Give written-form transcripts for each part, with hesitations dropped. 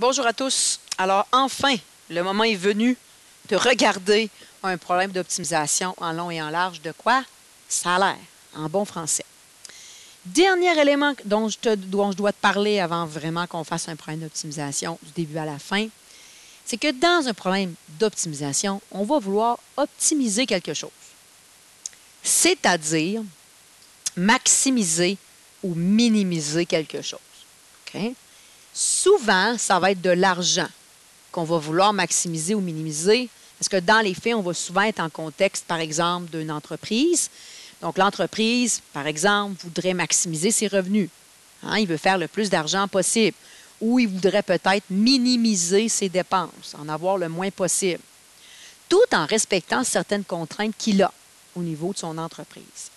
Bonjour à tous. Alors, enfin, le moment est venu de regarder un problème d'optimisation en long et en large. De quoi? Salaire, en bon français. Dernier élément dont je dois te parler avant vraiment qu'on fasse un problème d'optimisation du début à la fin, c'est que dans un problème d'optimisation, on va vouloir optimiser quelque chose. C'est-à-dire maximiser ou minimiser quelque chose. OK? Souvent, ça va être de l'argent qu'on va vouloir maximiser ou minimiser, parce que dans les faits, on va souvent être en contexte, par exemple, d'une entreprise. Donc, l'entreprise, par exemple, voudrait maximiser ses revenus. Il veut faire le plus d'argent possible. Ou il voudrait peut-être minimiser ses dépenses, en avoir le moins possible, tout en respectant certaines contraintes qu'il a au niveau de son entreprise.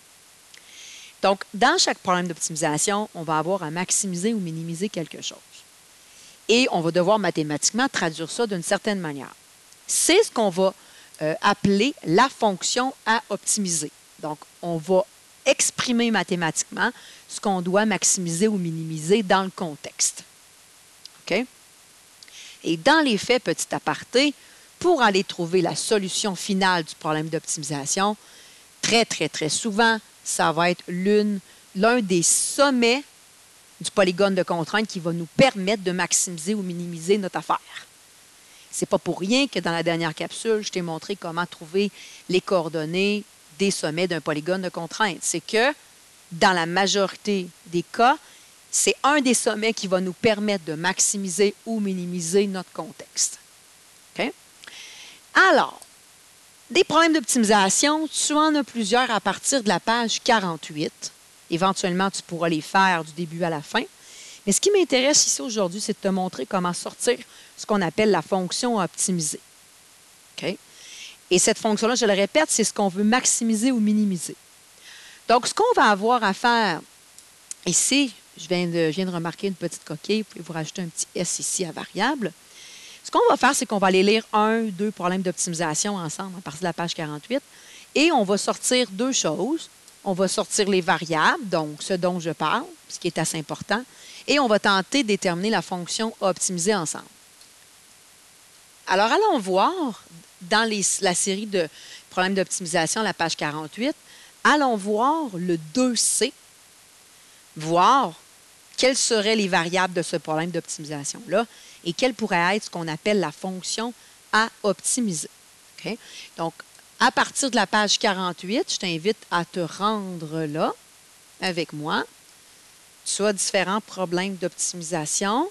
Donc, dans chaque problème d'optimisation, on va avoir à maximiser ou minimiser quelque chose. Et on va devoir mathématiquement traduire ça d'une certaine manière. C'est ce qu'on va appeler la fonction à optimiser. Donc, on va exprimer mathématiquement ce qu'on doit maximiser ou minimiser dans le contexte. OK? Et dans les faits, petit aparté, pour aller trouver la solution finale du problème d'optimisation, très, très, très souvent, ça va être l'un des sommets du polygone de contrainte qui va nous permettre de maximiser ou minimiser notre affaire. Ce n'est pas pour rien que dans la dernière capsule, je t'ai montré comment trouver les coordonnées des sommets d'un polygone de contrainte. C'est que dans la majorité des cas, c'est un des sommets qui va nous permettre de maximiser ou minimiser notre contexte. OK? Alors, des problèmes d'optimisation, tu en as plusieurs à partir de la page 48. Éventuellement, tu pourras les faire du début à la fin. Mais ce qui m'intéresse ici aujourd'hui, c'est de te montrer comment sortir ce qu'on appelle la fonction optimiser. OK? Et cette fonction-là, je le répète, c'est ce qu'on veut maximiser ou minimiser. Donc, ce qu'on va avoir à faire ici, je viens de remarquer une petite coquille, vous pouvez vous rajouter un petit S ici à variable. Ce qu'on va faire, c'est qu'on va aller lire deux problèmes d'optimisation ensemble à partir de la page 48 et on va sortir deux choses. On va sortir les variables, donc ce dont je parle, ce qui est assez important, et on va tenter de déterminer la fonction à optimiser ensemble. Alors, allons voir dans la série de problèmes d'optimisation, la page 48, allons voir le 2C, voir quelles seraient les variables de ce problème d'optimisation-là et quelle pourrait être ce qu'on appelle la fonction à optimiser. Okay? Donc, à partir de la page 48, je t'invite à te rendre là avec moi. Tu as différents problèmes d'optimisation.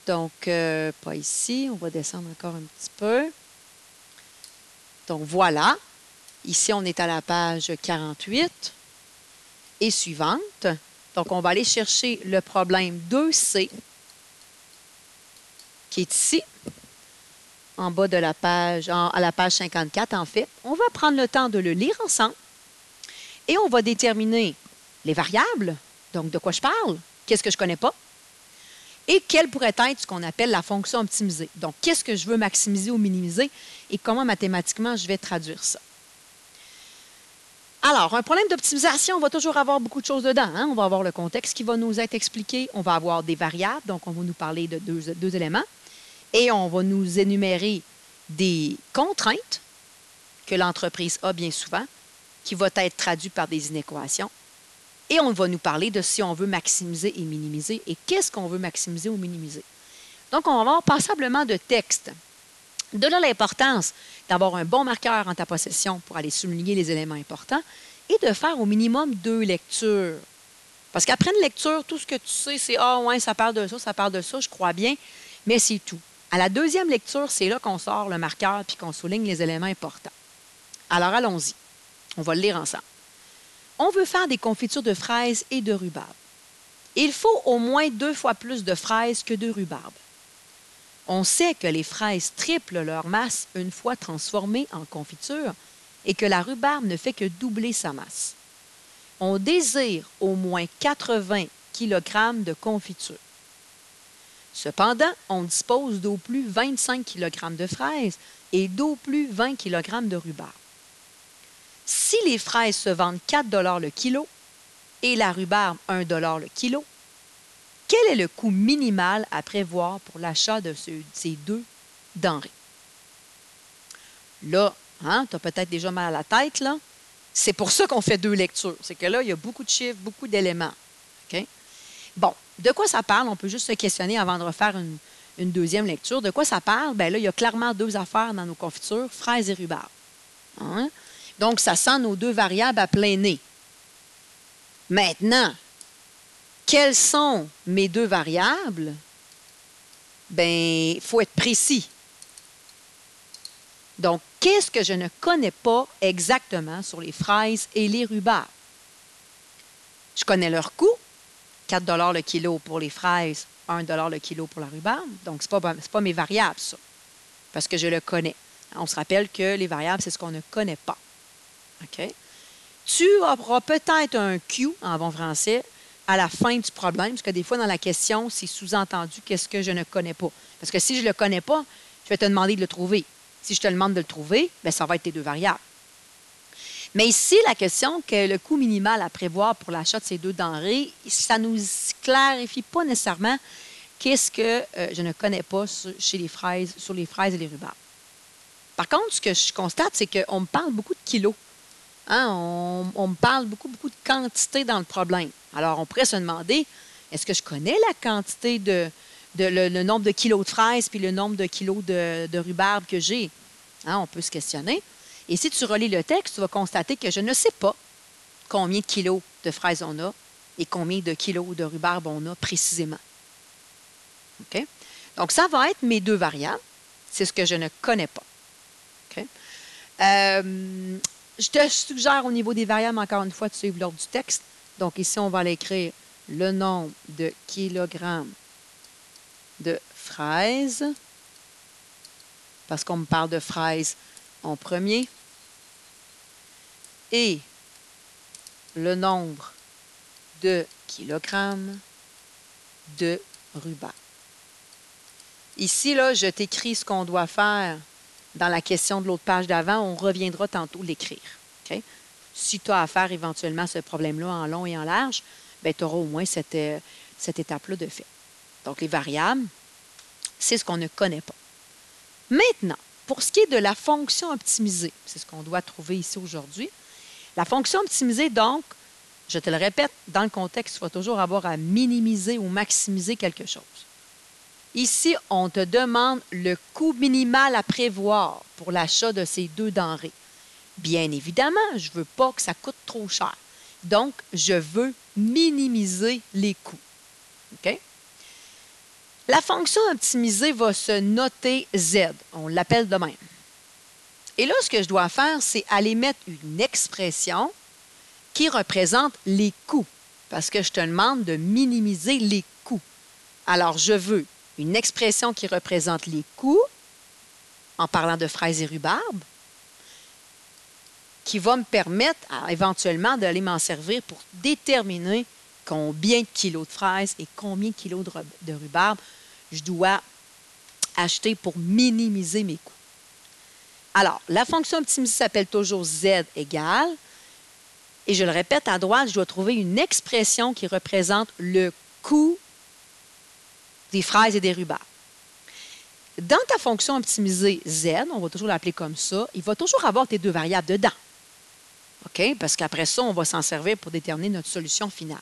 Donc, pas ici. On va descendre encore un petit peu. Donc, voilà. Ici, on est à la page 48 et suivante. Donc, on va aller chercher le problème 2C qui est ici, en bas de la page, à la page 54 en fait. On va prendre le temps de le lire ensemble et on va déterminer les variables, donc de quoi je parle, qu'est-ce que je ne connais pas, et quelle pourrait être ce qu'on appelle la fonction optimisée. Donc, qu'est-ce que je veux maximiser ou minimiser et comment mathématiquement je vais traduire ça. Alors, un problème d'optimisation, on va toujours avoir beaucoup de choses dedans. On va avoir le contexte qui va nous être expliqué, on va avoir des variables, donc on va nous parler de deux éléments, et on va nous énumérer des contraintes que l'entreprise a bien souvent, qui vont être traduites par des inéquations, et on va nous parler de si on veut maximiser et minimiser, et qu'est-ce qu'on veut maximiser ou minimiser. Donc, on va avoir passablement de texte. De là l'importance d'avoir un bon marqueur en ta possession pour aller souligner les éléments importants et de faire au minimum 2 lectures. Parce qu'après une lecture, tout ce que tu sais, c'est « Ah ouais, ça parle de ça, je crois bien », mais c'est tout. À la deuxième lecture, c'est là qu'on sort le marqueur puis qu'on souligne les éléments importants. Alors, allons-y. On va le lire ensemble. On veut faire des confitures de fraises et de rhubarbe. Il faut au moins 2 fois plus de fraises que de rhubarbe. On sait que les fraises triplent leur masse une fois transformées en confiture et que la rhubarbe ne fait que doubler sa masse. On désire au moins 80 kg de confiture. Cependant, on dispose d'au plus 25 kg de fraises et d'au plus 20 kg de rhubarbe. Si les fraises se vendent 4 $ le kilo et la rhubarbe 1 $ le kilo, quel est le coût minimal à prévoir pour l'achat de ces deux denrées? Là, hein, tu as peut-être déjà mal à la tête, là. C'est pour ça qu'on fait deux lectures. C'est que là, il y a beaucoup de chiffres, beaucoup d'éléments. OK? Bon, de quoi ça parle? On peut juste se questionner avant de refaire une deuxième lecture. De quoi ça parle? Bien là, il y a clairement deux affaires dans nos confitures, fraises et rhubarbe. Hein? Donc, ça sent nos deux variables à plein nez. Maintenant, quelles sont mes deux variables? Bien, il faut être précis. Donc, qu'est-ce que je ne connais pas exactement sur les fraises et les rhubarbes? Je connais leur coût, 4 $ le kilo pour les fraises, 1 $ le kilo pour la rhubarbe. Donc, ce n'est pas mes variables, ça, parce que je le connais. On se rappelle que les variables, c'est ce qu'on ne connaît pas. OK? Tu auras peut-être un Q, en bon français, à la fin du problème, parce que des fois, dans la question, c'est sous-entendu qu'est-ce que je ne connais pas. Parce que si je ne le connais pas, je vais te demander de le trouver. Si je te demande de le trouver, bien, ça va être tes deux variables. Mais ici, la question que le coût minimal à prévoir pour l'achat de ces deux denrées, ça ne nous clarifie pas nécessairement qu'est-ce que je ne connais pas sur les fraises et les rhubarbes. Par contre, ce que je constate, c'est qu'on me parle beaucoup de kilos. Hein? On me parle beaucoup de quantité dans le problème. Alors, on pourrait se demander, est-ce que je connais la quantité le nombre de kilos de fraises puis le nombre de kilos de rhubarbe que j'ai? Hein? On peut se questionner. Et si tu relis le texte, tu vas constater que je ne sais pas combien de kilos de fraises on a et combien de kilos de rhubarbe on a précisément. OK? Donc, ça va être mes deux variables. C'est ce que je ne connais pas. OK? Je te suggère au niveau des variables, encore une fois, de suivre l'ordre du texte. Donc, ici, on va aller écrire le nombre de kilogrammes de fraises, parce qu'on me parle de fraises en premier, et le nombre de kilogrammes de rhubarbe. Ici, là, je t'écris ce qu'on doit faire dans la question de l'autre page d'avant. On reviendra tantôt l'écrire. Okay? Si tu as à faire éventuellement ce problème-là en long et en large, bien, tu auras au moins cette étape-là de fait. Donc, les variables, c'est ce qu'on ne connaît pas. Maintenant, pour ce qui est de la fonction optimisée, c'est ce qu'on doit trouver ici aujourd'hui. La fonction optimisée, donc, je te le répète, dans le contexte, tu vas toujours avoir à minimiser ou maximiser quelque chose. Ici, on te demande le coût minimal à prévoir pour l'achat de ces deux denrées. Bien évidemment, je ne veux pas que ça coûte trop cher. Donc, je veux minimiser les coûts. OK? La fonction optimisée va se noter Z. On l'appelle de même. Et là, ce que je dois faire, c'est aller mettre une expression qui représente les coûts, parce que je te demande de minimiser les coûts. Alors, je veux une expression qui représente les coûts, en parlant de fraises et rhubarbe, qui va me permettre éventuellement d'aller m'en servir pour déterminer combien de kilos de fraises et combien de kilos de rhubarbe je dois acheter pour minimiser mes coûts. Alors, la fonction optimisée s'appelle toujours Z égale, et je le répète, à droite, je dois trouver une expression qui représente le coût des fraises et des rhubarbes. Dans ta fonction optimisée Z, on va toujours l'appeler comme ça, il va toujours avoir tes deux variables dedans. OK? Parce qu'après ça, on va s'en servir pour déterminer notre solution finale.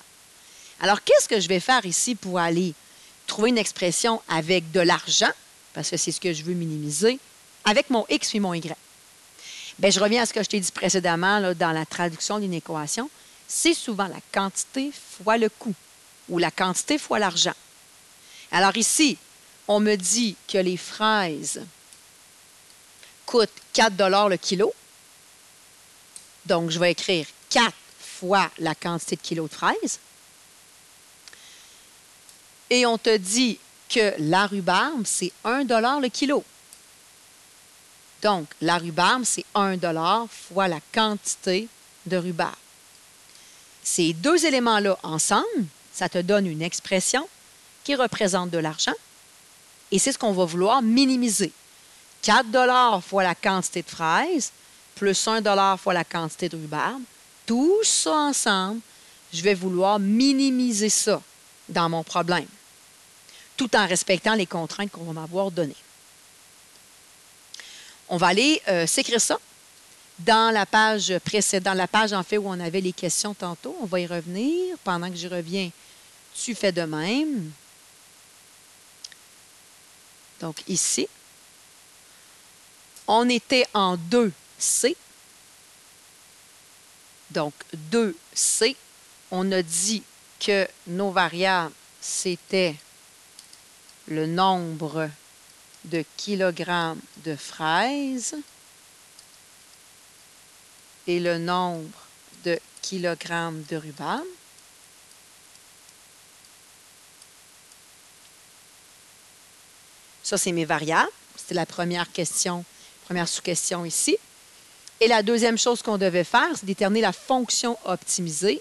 Alors, qu'est-ce que je vais faire ici pour aller trouver une expression avec de l'argent, parce que c'est ce que je veux minimiser, avec mon X et mon Y? Bien, je reviens à ce que je t'ai dit précédemment là, dans la traduction d'une équation. C'est souvent la quantité fois le coût ou la quantité fois l'argent. Alors ici, on me dit que les fraises coûtent 4 $ le kilo. Donc, je vais écrire 4 fois la quantité de kilos de fraises. Et on te dit que la rhubarbe, c'est 1 $ le kilo. Donc, la rhubarbe, c'est 1 $ fois la quantité de rhubarbe. Ces deux éléments-là ensemble, ça te donne une expression qui représente de l'argent. Et c'est ce qu'on va vouloir minimiser. 4 $ fois la quantité de fraises, plus 1 $ fois la quantité de rhubarbe. Tout ça ensemble, je vais vouloir minimiser ça dans mon problème. tout en respectant les contraintes qu'on va m'avoir données. On va aller s'écrire ça dans la page précédente, la page en fait où on avait les questions tantôt. On va y revenir. Pendant que j'y reviens, tu fais de même. Donc ici, on était en 2C. Donc 2C, on a dit que nos variables, c'était le nombre de kilogrammes de fraises et le nombre de kilogrammes de rhubarbe. Ça, c'est mes variables. C'était la première question, première sous-question ici. Et la deuxième chose qu'on devait faire, c'est déterminer la fonction optimisée.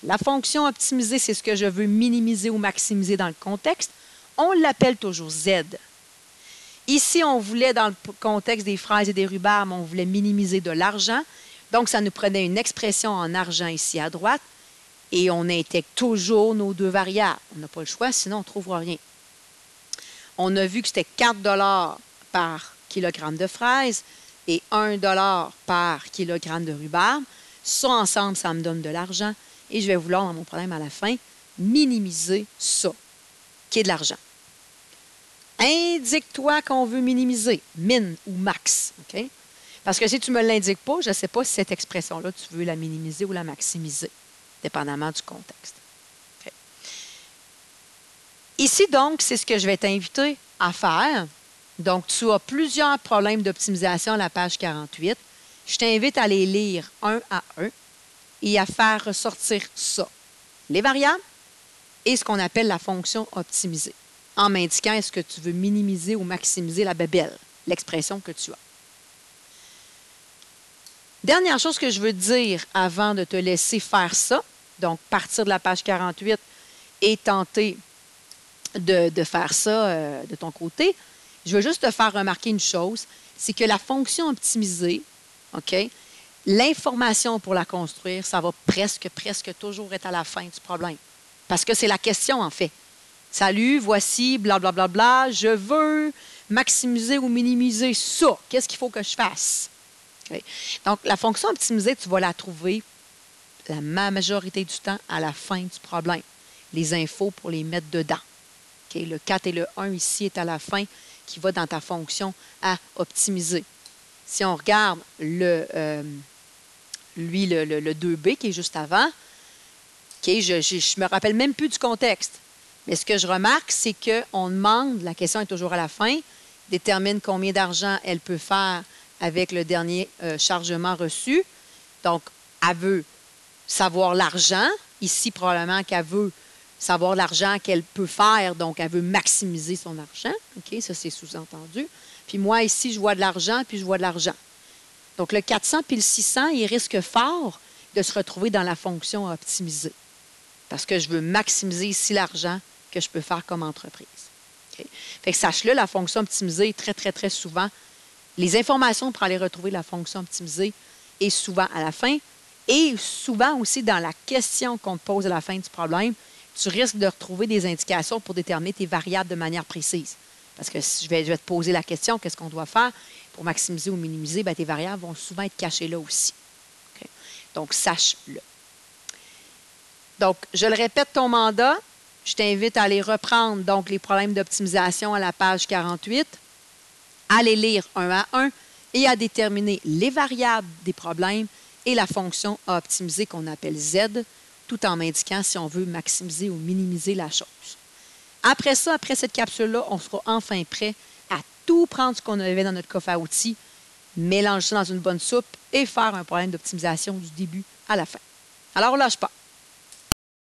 La fonction optimisée, c'est ce que je veux minimiser ou maximiser dans le contexte. On l'appelle toujours Z. Ici, on voulait, dans le contexte des fraises et des rhubarbes, on voulait minimiser de l'argent. Donc, ça nous prenait une expression en argent ici à droite. Et on intègre toujours nos deux variables. On n'a pas le choix, sinon on ne trouvera rien. On a vu que c'était 4 $ par kilogramme de fraises et 1 $ par kilogramme de rhubarbe. Ça, ensemble, ça me donne de l'argent. Et je vais vouloir, dans mon problème à la fin, minimiser ça, qui est de l'argent. Indique-toi qu'on veut minimiser, min ou max. Okay? Parce que si tu ne me l'indiques pas, je ne sais pas si cette expression-là, tu veux la minimiser ou la maximiser, dépendamment du contexte. Okay. Ici, donc, c'est ce que je vais t'inviter à faire. Donc, tu as plusieurs problèmes d'optimisation à la page 48. Je t'invite à les lire un à un et à faire ressortir ça, les variables et ce qu'on appelle la fonction optimisée, en m'indiquant est-ce que tu veux minimiser ou maximiser la bébelle, l'expression que tu as. Dernière chose que je veux te dire avant de te laisser faire ça, donc partir de la page 48 et tenter de faire ça de ton côté, je veux juste te faire remarquer une chose, c'est que la fonction optimisée, OK, l'information pour la construire, ça va presque toujours être à la fin du problème. Parce que c'est la question, en fait. Salut, voici, blablabla, bla, bla, bla, je veux maximiser ou minimiser ça. Qu'est-ce qu'il faut que je fasse? Okay. Donc, la fonction optimisée, tu vas la trouver la majorité du temps à la fin du problème. Les infos pour les mettre dedans. Okay. Le 4 et le 1 ici est à la fin qui va dans ta fonction à optimiser. Si on regarde le 2B qui est juste avant, okay, je ne me rappelle même plus du contexte. Mais ce que je remarque, c'est qu'on demande, la question est toujours à la fin, détermine combien d'argent elle peut faire avec le dernier chargement reçu. Donc, elle veut savoir l'argent. Ici, probablement qu'elle veut savoir l'argent qu'elle peut faire, donc elle veut maximiser son argent. OK, ça, c'est sous-entendu. Puis moi, ici, je vois de l'argent, puis je vois de l'argent. Donc, le 400 puis le 600, il risque fort de se retrouver dans la fonction optimisée. Parce que je veux maximiser ici l'argent que je peux faire comme entreprise. Okay? Fait que sache-le, la fonction optimisée, très souvent, les informations pour aller retrouver la fonction optimisée est souvent à la fin. Et souvent aussi dans la question qu'on te pose à la fin du problème, tu risques de retrouver des indications pour déterminer tes variables de manière précise. Parce que si je vais te poser la question, qu'est-ce qu'on doit faire pour maximiser ou minimiser, bien, tes variables vont souvent être cachées là aussi. Okay? Donc, sache-le. Donc, je le répète, ton mandat, je t'invite à aller reprendre donc les problèmes d'optimisation à la page 48, à les lire un à un et à déterminer les variables des problèmes et la fonction à optimiser qu'on appelle Z, tout en m'indiquant si on veut maximiser ou minimiser la chose. Après ça, après cette capsule-là, on sera enfin prêt à tout prendre ce qu'on avait dans notre coffre à outils, mélanger ça dans une bonne soupe et faire un problème d'optimisation du début à la fin. Alors, lâche pas.